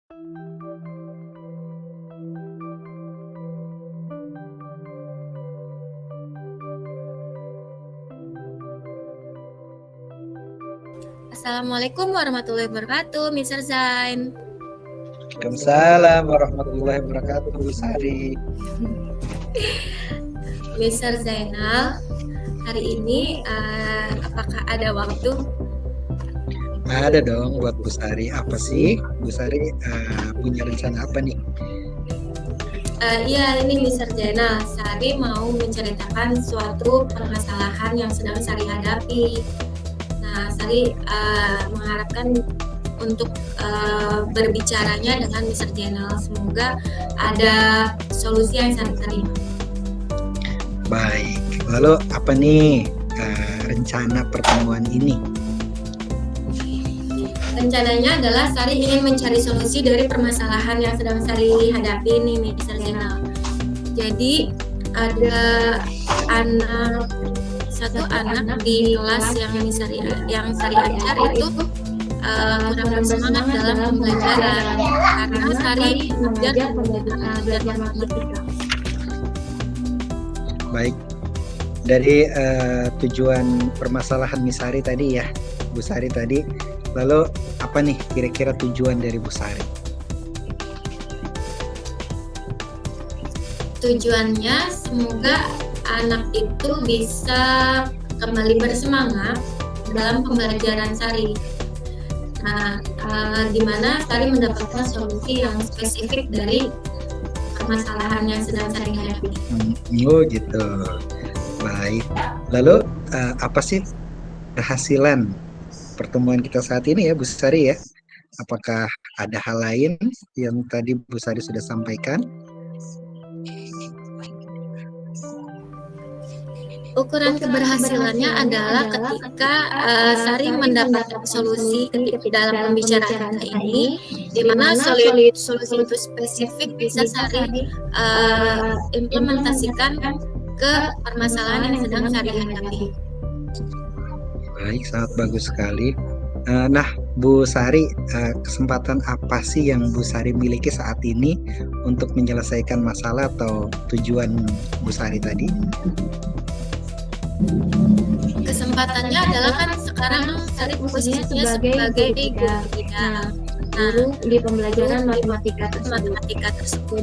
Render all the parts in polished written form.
Assalamualaikum warahmatullahi wabarakatuh, Mr. Zain. Waalaikumsalam warahmatullahi wabarakatuh, Bu Sari. Mr. Zainal, hari ini apakah ada waktu? Ada dong buat Bu Sari. Apa sih Bu Sari punya rencana apa nih? Iya, ini Mr. Zainal. Sari mau menceritakan suatu permasalahan yang sedang Sari hadapi. Nah, Sari mengharapkan untuk berbicaranya dengan Mr. Zainal. Semoga ada solusi yang Sari terima. Baik, lalu apa nih rencana pertemuan ini? Rencananya adalah Sari ingin mencari solusi dari permasalahan yang sedang Sari hadapi ini, Mr. Zainal. Jadi ada satu anak di kelas yang Sari ajar itu kurang bersemangat dalam pembelajaran karena Sari mengajar matematika. Baik, dari tujuan permasalahan Misari tadi ya, Bu Sari tadi. Lalu apa nih kira-kira tujuan dari Bu Sari? Tujuannya semoga anak itu bisa kembali bersemangat dalam pembelajaran Sari. Nah, di mana Sari mendapatkan solusi yang spesifik dari permasalahan yang sedang Sari hadapi. Oh gitu. Baik. Lalu apa sih kehasilan pertemuan kita saat ini ya Bu Sari ya? Apakah ada hal lain yang tadi Bu Sari sudah sampaikan? Ukuran keberhasilannya adalah ketika Sari mendapatkan solusi dalam pembicaraan ini, di mana solusi itu spesifik bisa Sari implementasikan ke permasalahan yang sedang Sari hadapi. Baik, sangat bagus sekali. Nah, Bu Sari, kesempatan apa sih yang Bu Sari miliki saat ini untuk menyelesaikan masalah atau tujuan Bu Sari tadi? Kesempatannya adalah kan sekarang Sari posisinya sebagai guru di pembelajaran matematika tersebut.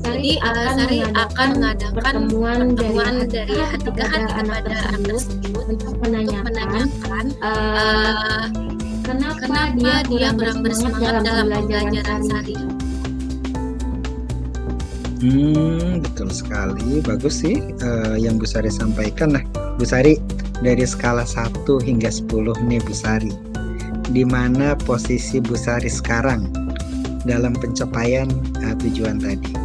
Jadi Sari akan mengadakan pertemuan dari hati ke hati kepada anak tersebut untuk menanyakan kenapa dia kurang bersemangat dalam pembelajaran Sari. Betul sekali, bagus sih yang Bu Sari sampaikan. Nah, Bu Sari, dari skala 1 hingga 10 nih Bu Sari, di mana posisi Bu Sari sekarang dalam pencapaian tujuan tadi?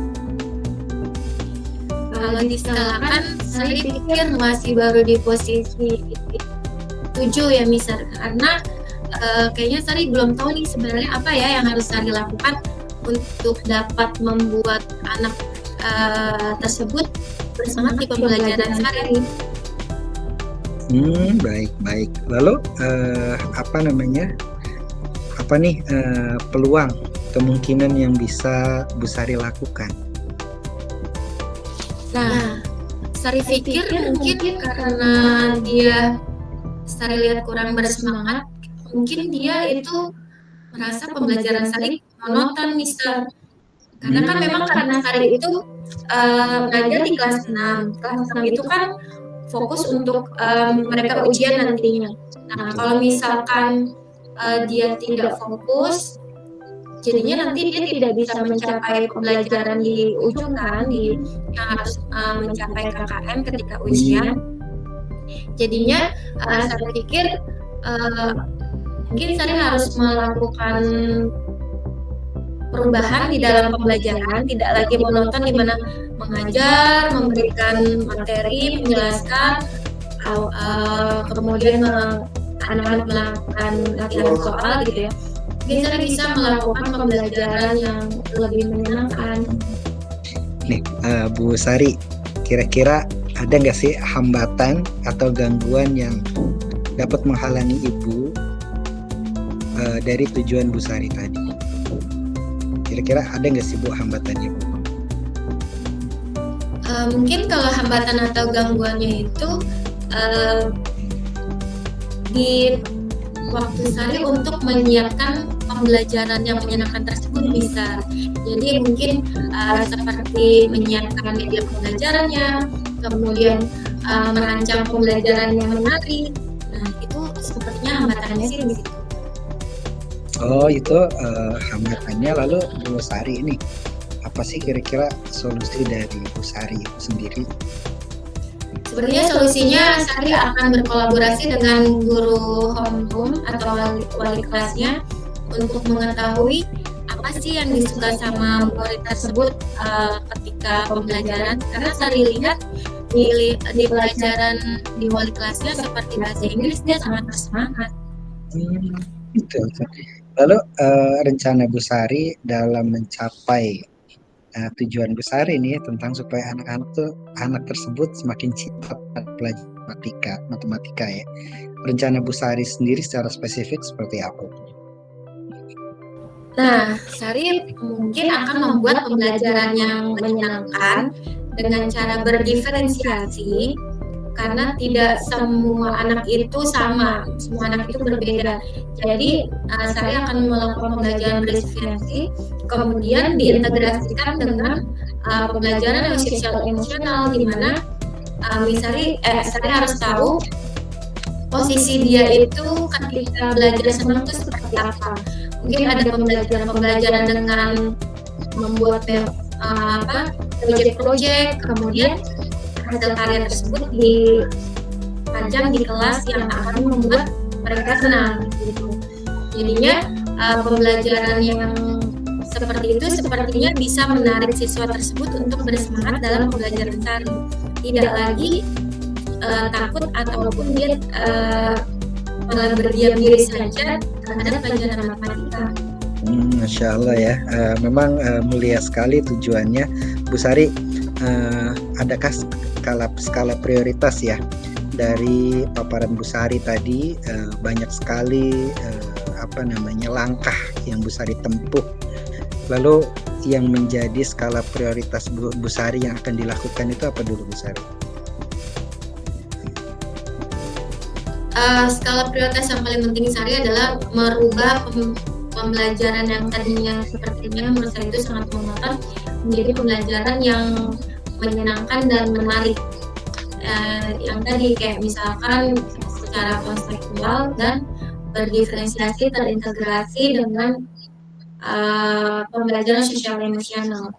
Kalau diskalakan, saya pikir masih baru di posisi 7 ya Mister, karena kayaknya Sari belum tahu nih sebenarnya apa ya yang harus Sari lakukan untuk dapat membuat anak tersebut bersemangat di pembelajaran Sari. Baik. Lalu apa nih peluang kemungkinan yang bisa Bu Sari lakukan? Nah, Sari pikir mungkin karena dia Sari lihat kurang bersemangat, mungkin dia itu merasa pembelajaran Sari monoton, Mister. Karena kan memang karena Sari itu belajar di kelas 6. Kelas 6 itu kan fokus untuk mereka ujian nantinya. Nah, kalau misalkan dia tidak fokus, jadinya nanti dia tidak bisa mencapai pembelajaran di ujung kan, yang harus mencapai KKM ketika ujian. Jadinya saya pikir mungkin Sari harus melakukan perubahan di dalam pembelajaran, tidak lagi monoton di mana mengajar, memberikan materi, menjelaskan, kemudian anak-anak melakukan latihan soal gitu ya. Mungkin Sari bisa melakukan pembelajaran yang lebih menyenangkan. Nih, Bu Sari, kira-kira ada nggak sih hambatan atau gangguan yang dapat menghalangi Ibu dari tujuan Bu Sari tadi? Kira-kira ada nggak sih Bu hambatannya Bu? Mungkin kalau hambatan atau gangguannya itu di waktu Sari untuk menyiapkan pembelajaran yang menyenangkan tersebut bisa. Jadi mungkin seperti menyiapkan media pembelajarannya, kemudian merancang pembelajaran yang menarik. Nah, itu sepertinya hambatannya sih di situ. Oh, itu hambatannya. Lalu Bu Sari ini, apa sih kira-kira solusi dari Bu Sari itu sendiri? Sebenarnya solusinya Sari akan berkolaborasi dengan guru homeroom atau wali kelasnya untuk mengetahui apa sih yang disuka sama murid tersebut ketika pembelajaran. Karena Sari lihat di pelajaran di wali kelasnya seperti bahasa Inggris dia sangat bersemangat. Itu. Lalu rencana Bu Sari dalam mencapai tujuan Bu Sari ini tentang supaya anak tersebut semakin cinta pada pelajaran matematika ya. Rencana Bu Sari sendiri secara spesifik seperti apa? Nah, Sari mungkin akan membuat pembelajaran yang menyenangkan dengan cara berdiferensiasi, karena tidak semua anak itu sama, semua anak itu berbeda. Jadi saya akan melakukan pembelajaran berdiferensiasi, kemudian diintegrasikan dengan pembelajaran yang sosial emosional, di mana misalnya saya harus tahu posisi dia itu ketika belajar senang itu seperti apa. Mungkin ada pembelajaran dengan membuat proyek-proyek, kemudian hasil karya tersebut dipajang di kelas yang akan membuat mereka senang gitu. Jadinya pembelajaran yang seperti itu sepertinya bisa menarik siswa tersebut untuk bersemangat dalam pembelajaran Sari. Tidak lagi takut ataupun dia berdiam diri saja terhadap pelajaran matematika. Masya Allah ya, memang mulia sekali tujuannya. Bu Sari, adakah skala prioritas ya dari paparan Bu Sari tadi? Banyak sekali langkah yang Bu Sari tempuh. Lalu yang menjadi skala prioritas Bu Sari yang akan dilakukan itu apa dulu Bu Sari? Skala prioritas yang paling penting Sari adalah merubah pembelajaran yang tadinya sepertinya menurut saya itu sangat monoton menjadi pembelajaran yang menyenangkan dan menarik. Yang tadi kayak misalkan secara konseptual dan berdiferensiasi terintegrasi dengan pembelajaran sosial emosional.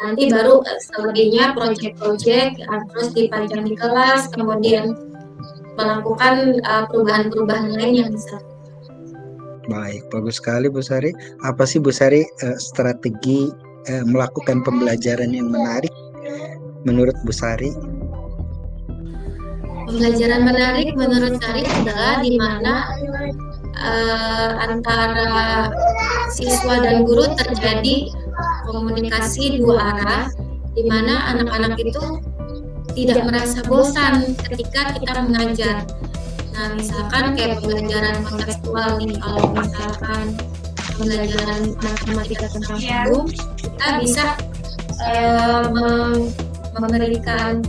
Nanti baru selebihnya proyek-proyek terus dipajang di kelas, kemudian melakukan perubahan-perubahan lain yang bisa. Baik, bagus sekali Bu Sari. Apa sih Bu Sari strategi melakukan pembelajaran yang menarik menurut Bu Sari? Pembelajaran menarik menurut Sari adalah di mana antara siswa dan guru terjadi komunikasi dua arah, di mana anak-anak itu tidak merasa bosan ketika kita mengajar. Nah, misalkan kayak pembelajaran kontekstual nih, kalau misalkan pembelajaran matematika tentang hukum, kita bisa memberikan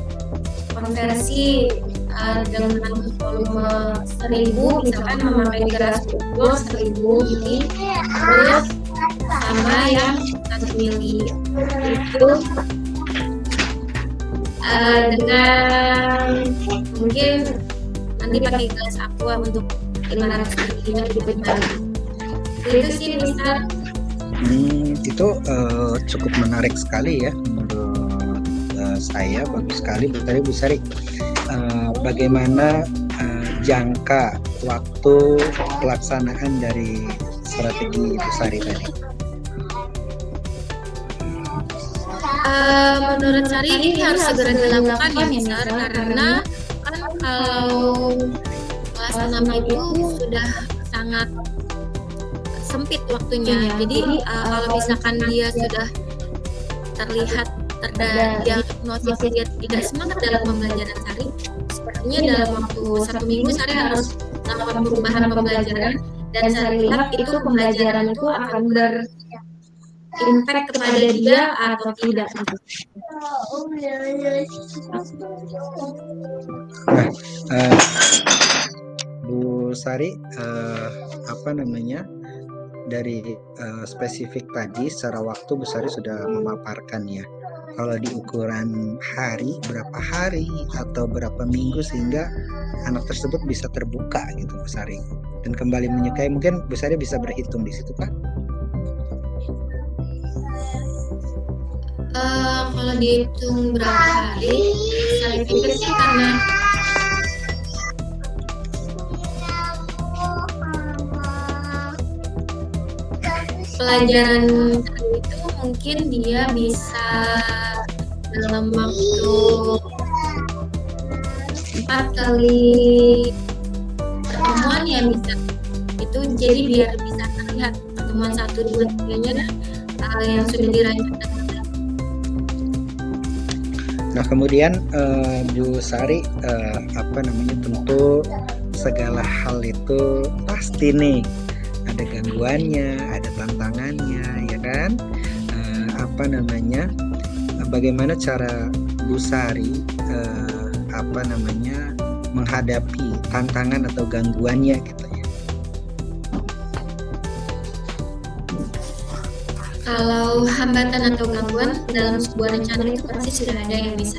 konversi dengan volume 1000, misalkan memakai garis ukur 1000 ini, terus sama yang 1 mili itu dengan mungkin nanti pakai gelas aqua untuk 500 ml lebih banyak. Itu sih bisa. Itu cukup menarik sekali ya menurut saya. Bagus sekali Bu Sari. Bagaimana jangka waktu pelaksanaan dari strategi Bu Sari tadi? Menurut Sari ini harus segera dilakukan ya Misar, karena kan kalau kelas 6 itu sudah sangat sempit waktunya. Jadi kalau misalkan dia sudah terlihat terdiagnosis dia tidak semangat dalam pembelajaran Sari, sepertinya dalam waktu 1 minggu Sari harus melakukan perubahan pembelajaran, dan Sari lihat itu pembelajaran itu akan impact kepada dia atau tidak gitu. Nah, Bu Sari, dari spesifik tadi secara waktu Bu Sari sudah memaparkan ya. Kalau di ukuran hari, berapa hari atau berapa minggu sehingga anak tersebut bisa terbuka gitu Bu Sari dan kembali menyukai, mungkin Bu Sari bisa berhitung di situ Pak? Kalau dihitung berapa hari, saya pikir sih karena pelajaran itu mungkin dia bisa dalam waktu 4 kali pertemuan ya bisa itu, jadi biar bisa terlihat pertemuan 1, 2, 3-nya yang sudah dirancangkan. Nah kemudian Bu Sari, tentu segala hal itu pasti nih ada gangguannya, ada tantangannya, ya kan? Bagaimana cara Bu Sari menghadapi tantangan atau gangguannya gitu ya? Kalau hambatan atau gangguan dalam sebuah rencana itu pasti sudah ada yang bisa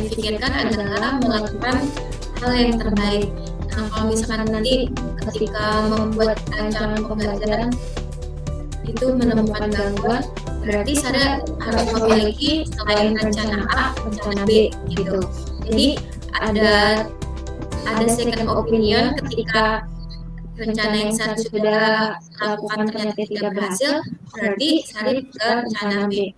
dipikirkan adalah melakukan hal yang terbaik. Nah, kalau misalkan nanti ketika membuat rancangan pembelajaran itu menemukan gangguan, berarti saya harus memiliki selain rencana A, rencana B gitu. Jadi ada second opinion ketika rencana yang saya sudah lakukan ternyata tidak berhasil, berarti saya ke rencana B.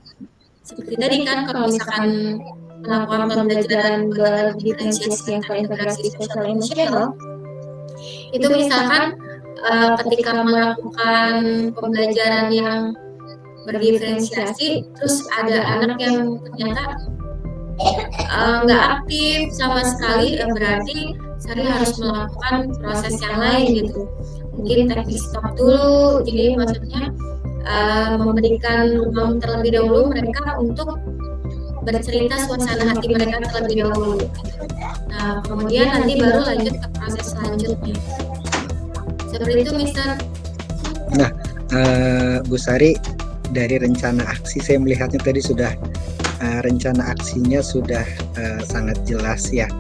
Seperti tadi kan kalau misalkan melakukan pembelajaran berdiferensiasi antar interaksi sosial emosional, itu misalkan ketika melakukan pembelajaran yang berdiferensiasi, terus ada anak yang ternyata nggak aktif sama sekali, berarti saya harus melakukan proses yang lain gitu. Mungkin teknik stop dulu, jadi maksudnya memberikan ruang terlebih dahulu mereka untuk bercerita suasana hati mereka terlebih dahulu. Nah, kemudian nanti baru lanjut ke proses selanjutnya. Seperti itu, Mister. Nah, Bu Sari, dari rencana aksi saya melihatnya tadi sudah rencana aksinya sudah sangat jelas ya.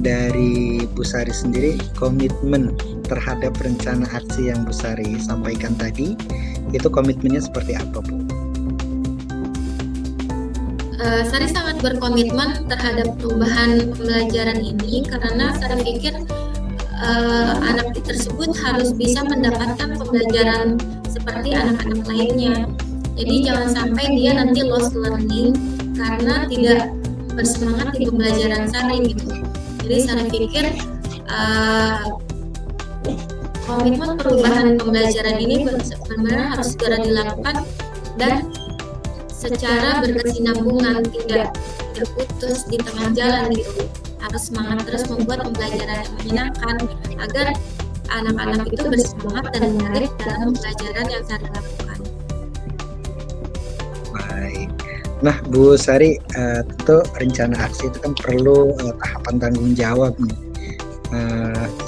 Dari Bu Sari sendiri, komitmen terhadap rencana aksi yang Bu Sari sampaikan tadi, itu komitmennya seperti apa, Bu? Sari sangat berkomitmen terhadap perubahan pembelajaran ini karena Sari pikir anak tersebut harus bisa mendapatkan pembelajaran seperti anak-anak lainnya. Jadi jangan sampai dia nanti lost learning karena tidak bersemangat di pembelajaran Sari gitu. Jadi Sari pikir komitmen perubahan pembelajaran ini benar-benar harus segera dilakukan dan secara berkesinambungan, tidak terputus di tengah jalan gitu. Harus semangat terus membuat pembelajaran yang menyenangkan agar anak-anak itu bersemangat dan menarik dalam pembelajaran yang saya lakukan. Baik. Nah, Bu Sari, tentu rencana aksi itu kan perlu tahapan tanggung jawab nih,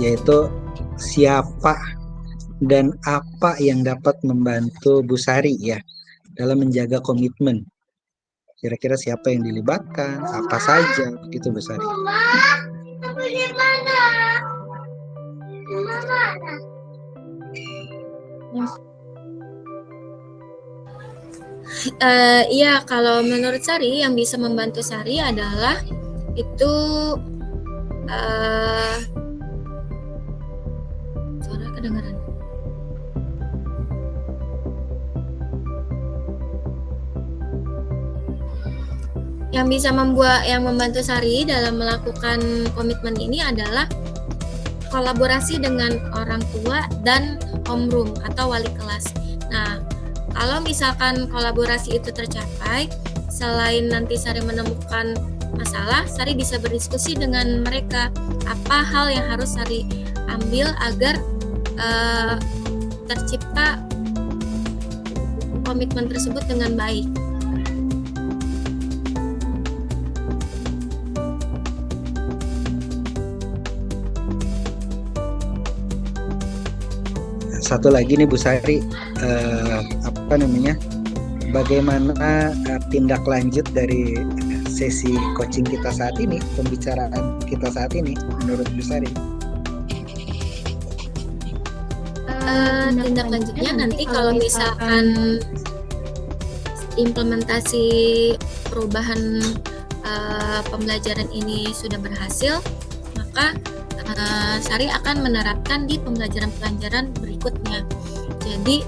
yaitu siapa dan apa yang dapat membantu Bu Sari ya dalam menjaga komitmen. Kira-kira siapa yang dilibatkan, apa saja, begitu Bu Sari. Iya, kalau menurut Sari yang bisa membantu Sari adalah itu suara kedengaran. Yang bisa membantu Sari dalam melakukan komitmen ini adalah kolaborasi dengan orang tua dan homeroom atau wali kelas. Nah, kalau misalkan kolaborasi itu tercapai, selain nanti Sari menemukan masalah, Sari bisa berdiskusi dengan mereka apa hal yang harus Sari ambil agar tercipta komitmen tersebut dengan baik. Satu lagi nih Bu Sari, bagaimana tindak lanjut dari sesi coaching kita saat ini, pembicaraan kita saat ini menurut Bu Sari? Tindak lanjutnya nanti kalau misalkan implementasi perubahan pembelajaran ini sudah berhasil, maka Sari akan menerapkan di pembelajaran-pembelajaran berikutnya. Jadi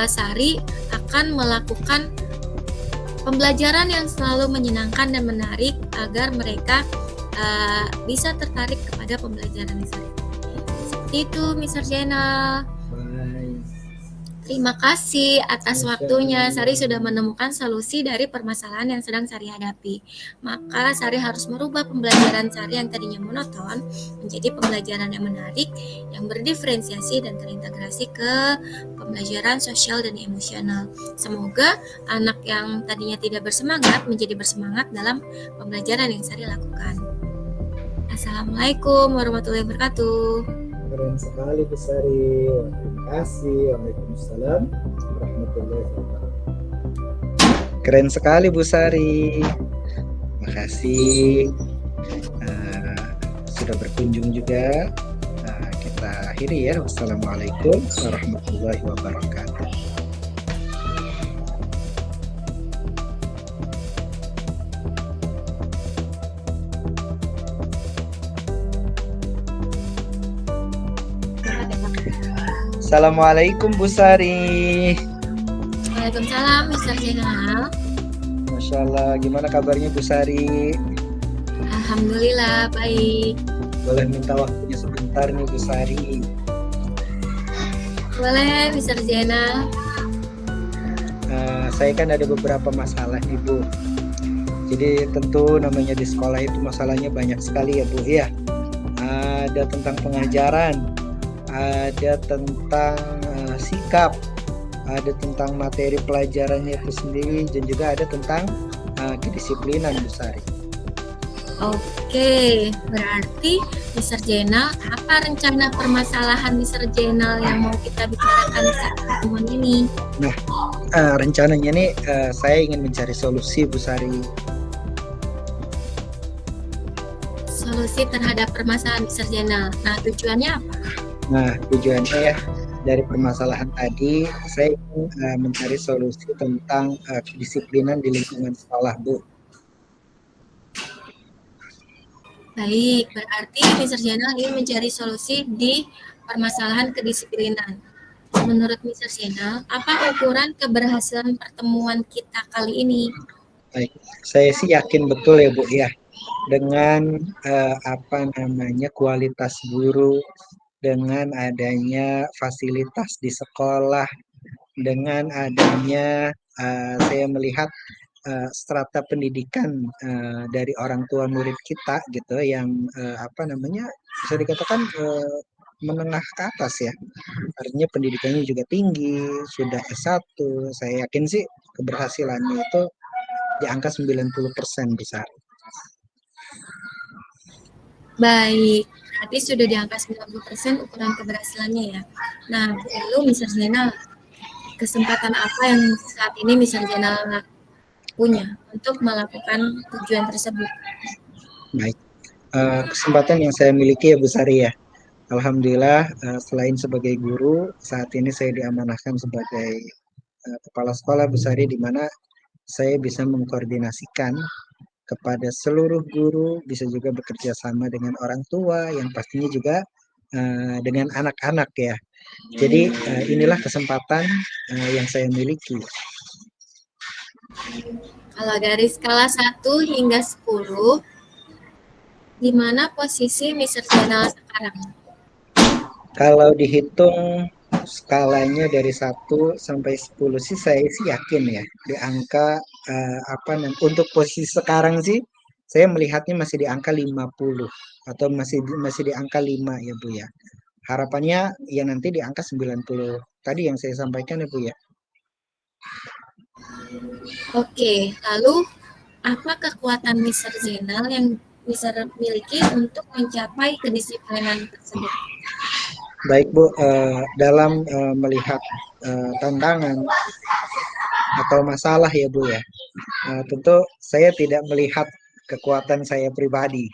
Sari akan melakukan pembelajaran yang selalu menyenangkan dan menarik agar mereka bisa tertarik kepada pembelajaran Sari. Seperti itu, Mr. Zainal. Terima kasih atas waktunya. Sari sudah menemukan solusi dari permasalahan yang sedang Sari hadapi. Maka Sari harus merubah pembelajaran Sari yang tadinya monoton menjadi pembelajaran yang menarik, yang berdiferensiasi dan terintegrasi ke pembelajaran sosial dan emosional. Semoga anak yang tadinya tidak bersemangat menjadi bersemangat dalam pembelajaran yang Sari lakukan. Assalamualaikum warahmatullahi wabarakatuh. Keren sekali Bu Sari. Terima kasih. Waalaikumsalam warahmatullahi wabarakatuh. Keren sekali Bu Sari. Makasih sudah berkunjung juga. Kita akhiri ya. Wassalamualaikum warahmatullahi wabarakatuh. Assalamualaikum Bu Sari. Waalaikumsalam Mr. Zainal. Masya Allah, gimana kabarnya Bu Sari? Alhamdulillah baik. Boleh minta waktunya sebentar nih Bu Sari? Boleh Mr. Zainal. Saya kan ada beberapa masalah nih Bu. Jadi tentu namanya di sekolah itu masalahnya banyak sekali ya Bu ya. Ada tentang pengajaran, ada tentang sikap, ada tentang materi pelajarannya itu sendiri, dan juga ada tentang kedisiplinan Bu Sari. Oke, berarti Mr. Zainal, apa rencana permasalahan Mr. Zainal yang mau kita bicarakan saat pertemuan ini? Nah, rencananya nih saya ingin mencari solusi Bu Sari. Solusi terhadap permasalahan Mr. Zainal. Nah, tujuannya apa? Nah, tujuannya ya dari permasalahan tadi, saya ingin mencari solusi tentang kedisiplinan di lingkungan sekolah, Bu. Baik, berarti Mr. Zainal ingin mencari solusi di permasalahan kedisiplinan. Menurut Mr. Zainal, apa ukuran keberhasilan pertemuan kita kali ini? Baik, saya sih yakin betul ya Bu ya, dengan kualitas guru, dengan adanya fasilitas di sekolah, dengan adanya saya melihat strata pendidikan dari orang tua murid kita gitu yang bisa dikatakan menengah ke atas ya. Artinya pendidikannya juga tinggi, sudah S1. Saya yakin sih keberhasilannya itu di angka 90% besar. Baik, berarti sudah di angka 90% ukuran keberhasilannya ya. Nah, lalu Mr. Zainal, kesempatan apa yang saat ini Mr. Zainal punya untuk melakukan tujuan tersebut? Baik, kesempatan yang saya miliki ya Bu Sari ya. Alhamdulillah, selain sebagai guru, saat ini saya diamanahkan sebagai kepala sekolah Bu Sari, di mana saya bisa mengkoordinasikan kepada seluruh guru, bisa juga bekerja sama dengan orang tua, yang pastinya juga dengan anak-anak ya. Jadi inilah kesempatan yang saya miliki. Kalau dari skala 1 hingga 10, di mana posisi Mr. Zainal sekarang? Kalau dihitung skalanya dari 1 sampai 10 sih saya sih yakin ya di angka untuk posisi sekarang sih saya melihatnya masih di angka 50 atau masih di angka 5 ya Bu ya. Harapannya ya nanti di angka 90 tadi yang saya sampaikan ya Bu ya. Oke, lalu apa kekuatan Mr. Zainal yang Mr. miliki untuk mencapai kedisiplinan tersebut? Baik Bu, dalam melihat tantangan atau masalah ya Bu ya, tentu saya tidak melihat kekuatan saya pribadi,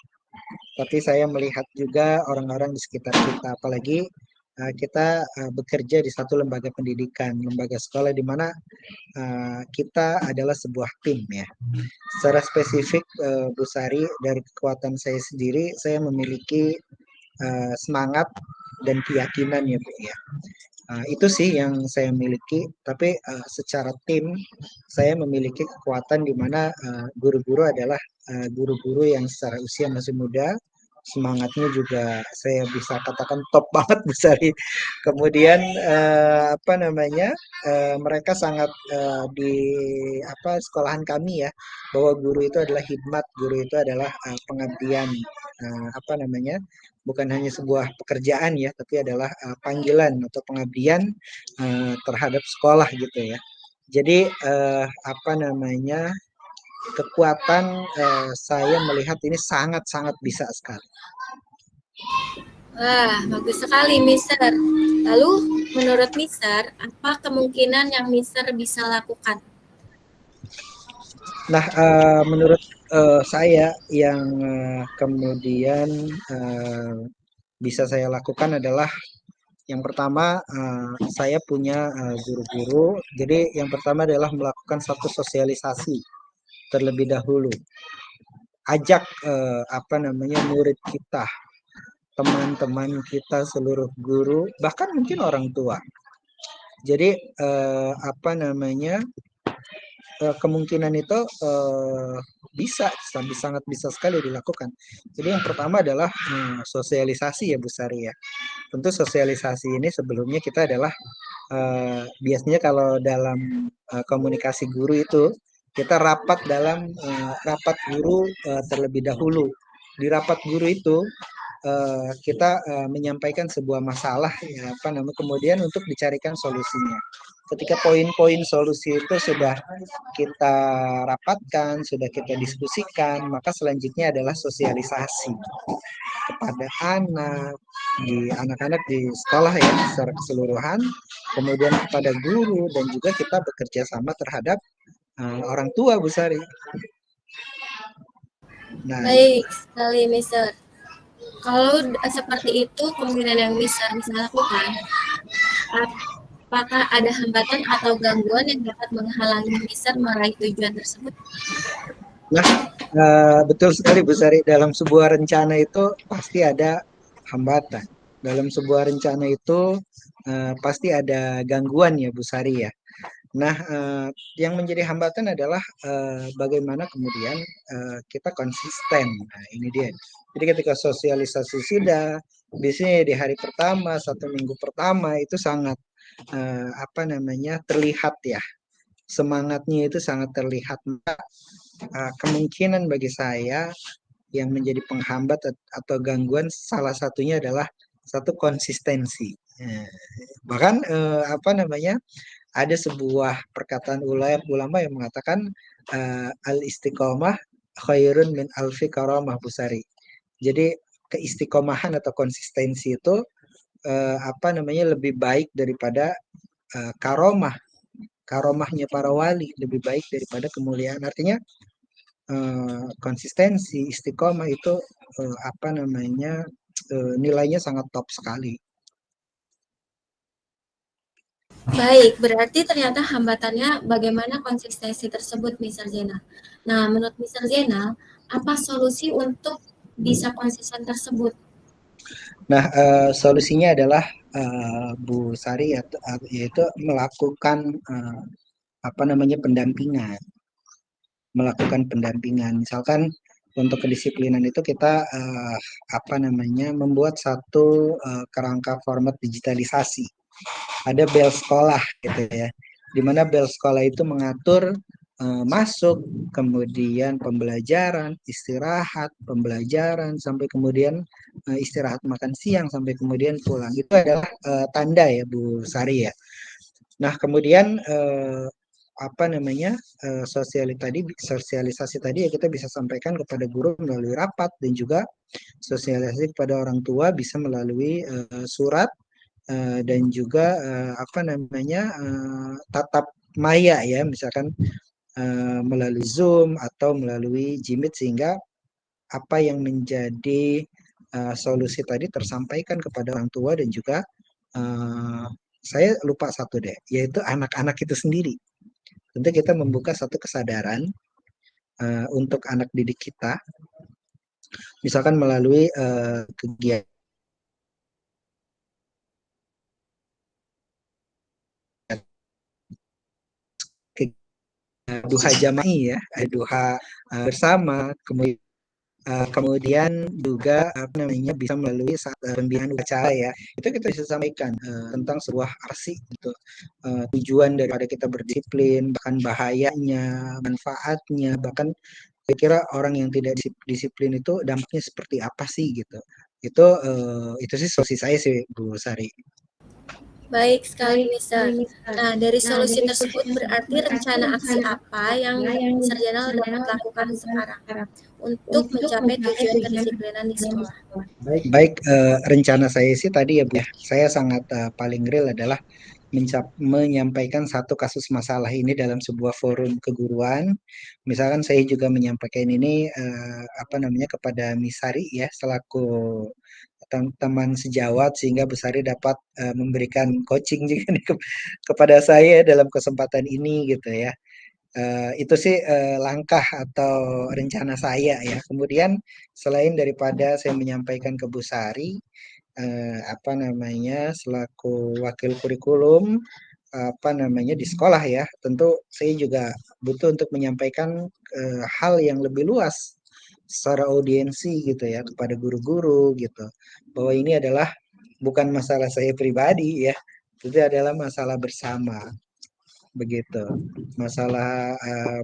tapi saya melihat juga orang-orang di sekitar kita, apalagi kita bekerja di satu lembaga pendidikan, lembaga sekolah di mana kita adalah sebuah tim ya. Secara spesifik Bu Sari, dari kekuatan saya sendiri, saya memiliki semangat dan keyakinan ya Bu ya. Itu sih yang saya miliki, tapi secara tim saya memiliki kekuatan di mana guru-guru adalah guru-guru yang secara usia masih muda, semangatnya juga saya bisa katakan top banget Bu Sari. Kemudian apa namanya, mereka sangat di apa sekolahan kami ya, bahwa guru itu adalah hikmat, guru itu adalah pengabdian, apa namanya, bukan hanya sebuah pekerjaan ya, tapi adalah panggilan atau pengabdian terhadap sekolah gitu ya. Jadi apa namanya, kekuatan saya melihat ini sangat-sangat bisa sekali. Wah, bagus sekali, Mister. Lalu, menurut Mister, apa kemungkinan yang Mister bisa lakukan? Nah, menurut saya yang kemudian bisa saya lakukan adalah yang pertama, saya punya guru-guru. Jadi yang pertama adalah melakukan satu sosialisasi terlebih dahulu. Ajak apa namanya, murid kita, teman-teman kita, seluruh guru, bahkan mungkin orang tua. Jadi apa namanya, kemungkinan itu bisa sangat bisa sekali dilakukan. Jadi yang pertama adalah sosialisasi ya Bu Sari ya. Tentu sosialisasi ini sebelumnya kita adalah biasanya kalau dalam komunikasi guru itu kita rapat dalam rapat guru terlebih dahulu. Di rapat guru itu kita menyampaikan sebuah masalah ya apa namanya, kemudian untuk dicarikan solusinya. Ketika poin-poin solusi itu sudah kita rapatkan, sudah kita diskusikan, maka selanjutnya adalah sosialisasi kepada anak-anak di sekolah ya secara keseluruhan, kemudian kepada guru, dan juga kita bekerja sama terhadap orang tua Bu Sari. Nah, baik sekali, Mister. Kalau seperti itu kemungkinan yang Mister bisa lakukan, apakah ada hambatan atau gangguan yang dapat menghalangi Mister meraih tujuan tersebut? Nah, betul sekali Bu Sari. Dalam sebuah rencana itu pasti ada hambatan. Dalam sebuah rencana itu pasti ada gangguan ya Bu Sari ya. Nah, yang menjadi hambatan adalah bagaimana kemudian kita konsisten. Nah, ini dia. Jadi ketika sosialisasi sudah, biasanya di hari pertama, 1 minggu pertama itu sangat apa namanya, terlihat ya. Semangatnya itu sangat terlihat. Maka kemungkinan bagi saya yang menjadi penghambat atau gangguan salah satunya adalah satu konsistensi. Bahkan apa namanya, ada sebuah perkataan ulama yang mengatakan al istiqomah khairun min alfi karamah Bu Sari. Jadi keistiqomahan atau konsistensi itu apa namanya, lebih baik daripada karomah. Karomahnya para wali lebih baik daripada kemuliaan. Artinya konsistensi, istiqomah itu apa namanya, nilainya sangat top sekali. Baik, berarti ternyata hambatannya bagaimana konsistensi tersebut, Mr. Zainal. Nah, menurut Mr. Zainal, apa solusi untuk bisa konsisten tersebut? Nah, solusinya adalah Bu Sari yaitu melakukan apa namanya, pendampingan. Melakukan pendampingan. Misalkan untuk kedisiplinan itu kita apa namanya, membuat satu kerangka format digitalisasi. Ada bel sekolah gitu ya, di mana bel sekolah itu mengatur masuk, kemudian pembelajaran, istirahat, pembelajaran, sampai kemudian istirahat makan siang, sampai kemudian pulang. Itu adalah tanda ya Bu Sari ya. Nah, kemudian apa namanya sosialisasi tadi ya kita bisa sampaikan kepada guru melalui rapat, dan juga sosialisasi kepada orang tua bisa melalui surat, dan juga apa namanya tatap maya ya, misalkan melalui Zoom atau melalui Jimit, sehingga apa yang menjadi solusi tadi tersampaikan kepada orang tua, dan juga saya lupa satu deh, yaitu anak-anak itu sendiri. Tentu kita membuka satu kesadaran untuk anak didik kita, misalkan melalui kegiatan duha jama'i ya, duha bersama, kemudian juga apa namanya bisa melalui pembinaan upacara ya, itu kita bisa sampaikan tentang sebuah arsi gitu, tujuan daripada kita berdisiplin, bahkan bahayanya, manfaatnya, bahkan kira-kira orang yang tidak disiplin itu dampaknya seperti apa sih gitu. Itu sih solusi saya sih Bu Sari. Baik sekali, Mister. Nah, dari solusi tersebut berarti rencana aksi apa yang sarjana dapat lakukan sekarang untuk mencapai tujuan kedisiplinan di sekolah? Baik, rencana saya sih tadi ya Bu ya, saya sangat paling real adalah menyampaikan satu kasus masalah ini dalam sebuah forum keguruan. Misalkan saya juga menyampaikan ini apa namanya kepada Misari ya, selaku teman sejawat, sehingga Besari dapat memberikan coaching juga nih kepada saya dalam kesempatan ini gitu ya. Itu sih langkah atau rencana saya ya. Kemudian selain daripada saya menyampaikan ke Bu Sari apa namanya selaku wakil kurikulum apa namanya di sekolah ya, tentu saya juga butuh untuk menyampaikan hal yang lebih luas secara audiensi gitu ya kepada guru-guru gitu, bahwa ini adalah bukan masalah saya pribadi ya, itu adalah masalah bersama begitu, masalah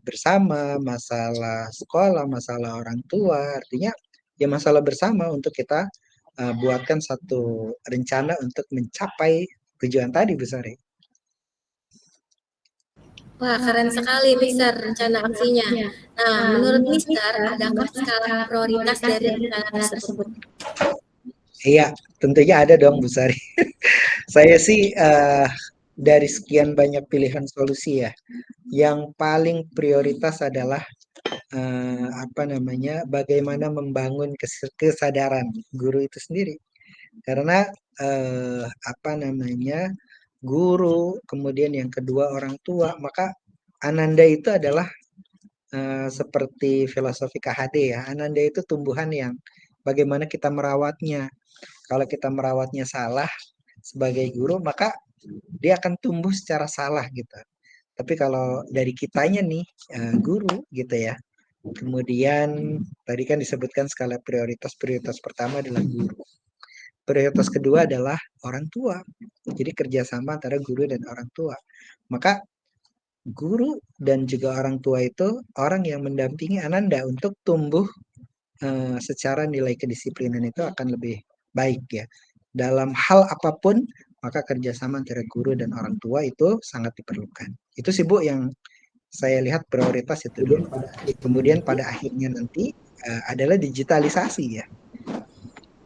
bersama, masalah sekolah, masalah orang tua, artinya ya masalah bersama untuk kita buatkan satu rencana untuk mencapai tujuan tadi besar ya. Wah, keren sekali, Mister, rencana aksinya. Nah, menurut Mister, adakah skala prioritas dari rencana tersebut? Iya, tentunya ada dong Bu Sari. Saya sih dari sekian banyak pilihan solusi ya, yang paling prioritas adalah apa namanya bagaimana membangun kesadaran guru itu sendiri. Karena apa namanya guru, kemudian yang kedua orang tua, maka Ananda itu adalah seperti filosofi KHD ya. Ananda itu tumbuhan yang bagaimana kita merawatnya. Kalau kita merawatnya salah sebagai guru, maka dia akan tumbuh secara salah gitu. Tapi kalau dari kitanya nih guru gitu ya. Kemudian tadi kan disebutkan skala prioritas. Prioritas pertama adalah guru. Prioritas kedua adalah orang tua. Jadi kerjasama antara guru dan orang tua. Maka guru dan juga orang tua itu orang yang mendampingi Ananda untuk tumbuh secara nilai kedisiplinan itu akan lebih baik ya. Dalam hal apapun, maka kerjasama antara guru dan orang tua itu sangat diperlukan. Itu sih Bu yang saya lihat prioritas itu dulu. Kemudian pada akhirnya nanti adalah digitalisasi ya.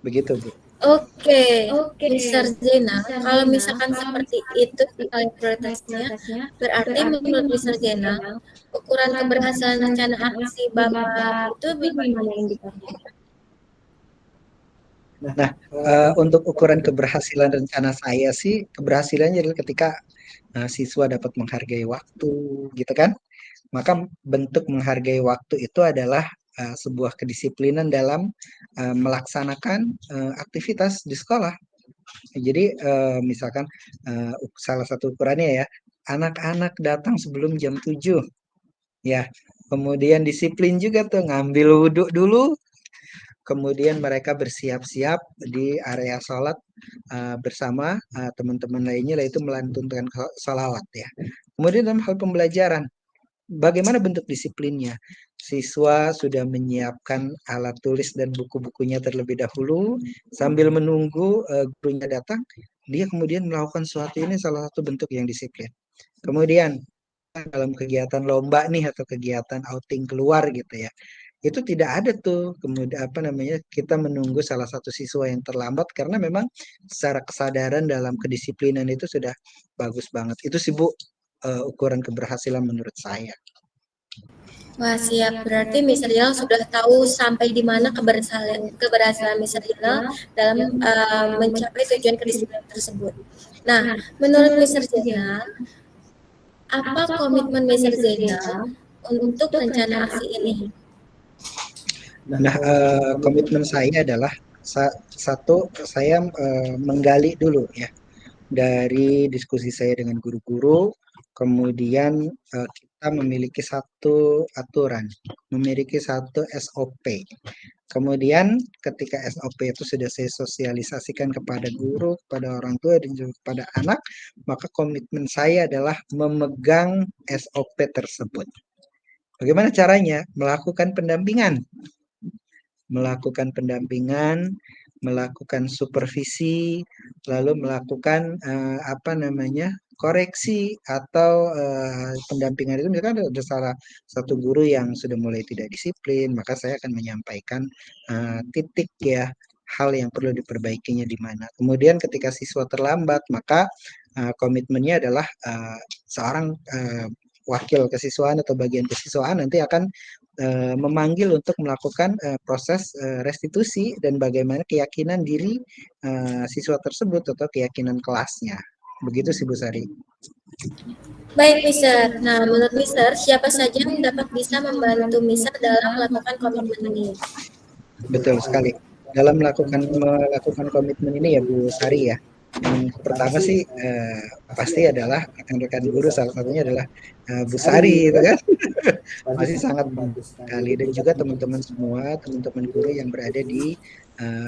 Begitu Bu. Oke, Mister Zainal, kalau misalkan seperti itu skala prioritasnya, berarti menurut Mister Zainal, ukuran keberhasilan rencana aksi Bapak itu bagaimana indikatornya? Nah, untuk ukuran keberhasilan rencana saya sih, keberhasilannya adalah ketika siswa dapat menghargai waktu, gitu kan? Maka bentuk menghargai waktu itu adalah sebuah kedisiplinan dalam melaksanakan aktivitas di sekolah. Jadi misalkan salah satu ukurannya ya, anak-anak datang sebelum jam 7, ya. Kemudian disiplin juga tuh ngambil wudhu dulu, kemudian mereka bersiap-siap di area sholat bersama teman-teman lainnya, yaitu melantunkan sholawat ya. Kemudian dalam hal pembelajaran, bagaimana bentuk disiplinnya? Siswa sudah menyiapkan alat tulis dan buku-bukunya terlebih dahulu, sambil menunggu gurunya datang, dia kemudian melakukan sesuatu. Ini salah satu bentuk yang disiplin. Kemudian dalam kegiatan lomba nih atau kegiatan outing keluar gitu ya, itu tidak ada tuh kemudian apa namanya, kita menunggu salah satu siswa yang terlambat, karena memang secara kesadaran dalam kedisiplinan itu sudah bagus banget. Itu sih Bu, ukuran keberhasilan menurut saya. Wah, siap. Berarti Miss Rizal sudah tahu sampai di mana keberhasilan Miss Rizal dalam mencapai tujuan kedisiplinan tersebut. Nah, menurut Miss Rizal, apa komitmen Miss Rizal untuk rencana aksi ini? Nah, komitmen saya adalah satu, saya menggali dulu ya dari diskusi saya dengan guru-guru, kemudian kita memiliki satu aturan, memiliki satu SOP. Kemudian ketika SOP itu sudah saya sosialisasikan kepada guru, kepada orang tua, dan juga kepada anak, maka komitmen saya adalah memegang SOP tersebut. Bagaimana caranya? Melakukan pendampingan, melakukan supervisi, lalu melakukan koreksi atau pendampingan itu. Misalkan ada salah satu guru yang sudah mulai tidak disiplin, maka saya akan menyampaikan titik ya, hal yang perlu diperbaikinya di mana. Kemudian ketika siswa terlambat, maka komitmennya adalah seorang wakil kesiswaan atau bagian kesiswaan nanti akan memanggil untuk melakukan proses restitusi dan bagaimana keyakinan diri siswa tersebut atau keyakinan kelasnya. Begitu sih Bu Sari. Baik, Mister. Nah, menurut Mister, siapa saja yang dapat bisa membantu Mister dalam melakukan komitmen ini? Betul sekali. Dalam melakukan komitmen ini ya Bu Sari ya, yang pertama sih pasti adalah rekan-rekan guru, salah satunya adalah Bu Sari itu kan. Masih sangat bagus sekali, dan juga teman-teman semua, teman-teman guru yang berada di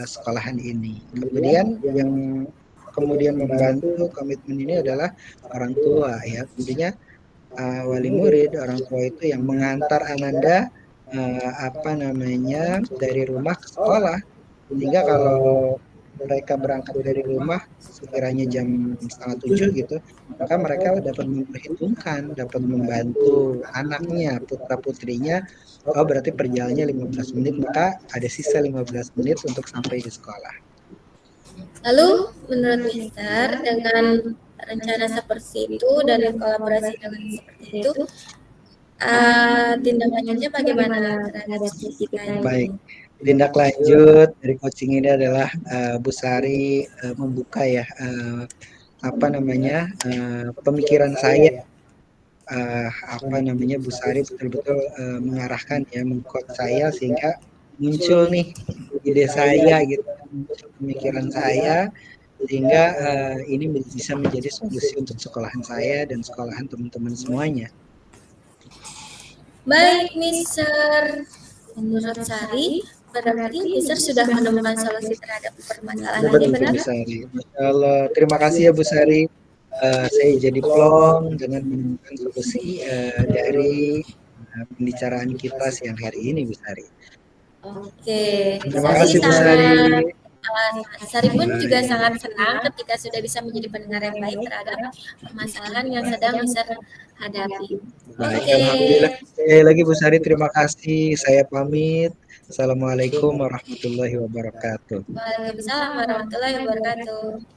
sekolahan ini. Kemudian yang kemudian membantu komitmen ini adalah orang tua ya, tentunya wali murid, orang tua itu yang mengantar Ananda dari rumah ke sekolah, sehingga kalau mereka berangkat dari rumah sekiranya jam 6:30 gitu, maka mereka dapat memperhitungkan, dapat membantu anaknya, putra putrinya. Oh, berarti perjalanannya 15 menit, maka ada sisa 15 menit untuk sampai di sekolah. Lalu menurut Mister, dengan rencana seperti itu dan kolaborasi dengan seperti itu, tindak lanjutnya bagaimana terhadap kita ini? Baik, tindak lanjut dari coaching ini adalah Bu Sari membuka ya pemikiran saya, Bu Sari betul-betul mengarahkan ya, mengcoach saya sehingga muncul nih ide saya gitu, pemikiran saya, sehingga ini bisa menjadi solusi untuk sekolahan saya dan sekolahan teman-teman semuanya. Baik, Mister. Menurut Sari, berarti Mister sudah menemukan solusi terhadap permasalahan ini, benar? Bu Sari. Terima kasih ya Bu Sari. Saya jadi plong dengan menemukan solusi dari pembicaraan kita siang hari ini, Bu Sari. Oke. Terima kasih Bu Sari. Sari pun juga sangat senang ketika sudah bisa menjadi pendengar yang baik terhadap permasalahan yang sedang Mister hadapi. Baik, alhamdulillah. Sekali lagi Bu Sari, terima kasih. Saya pamit. Assalamualaikum warahmatullahi wabarakatuh. Waalaikumsalam warahmatullahi wabarakatuh.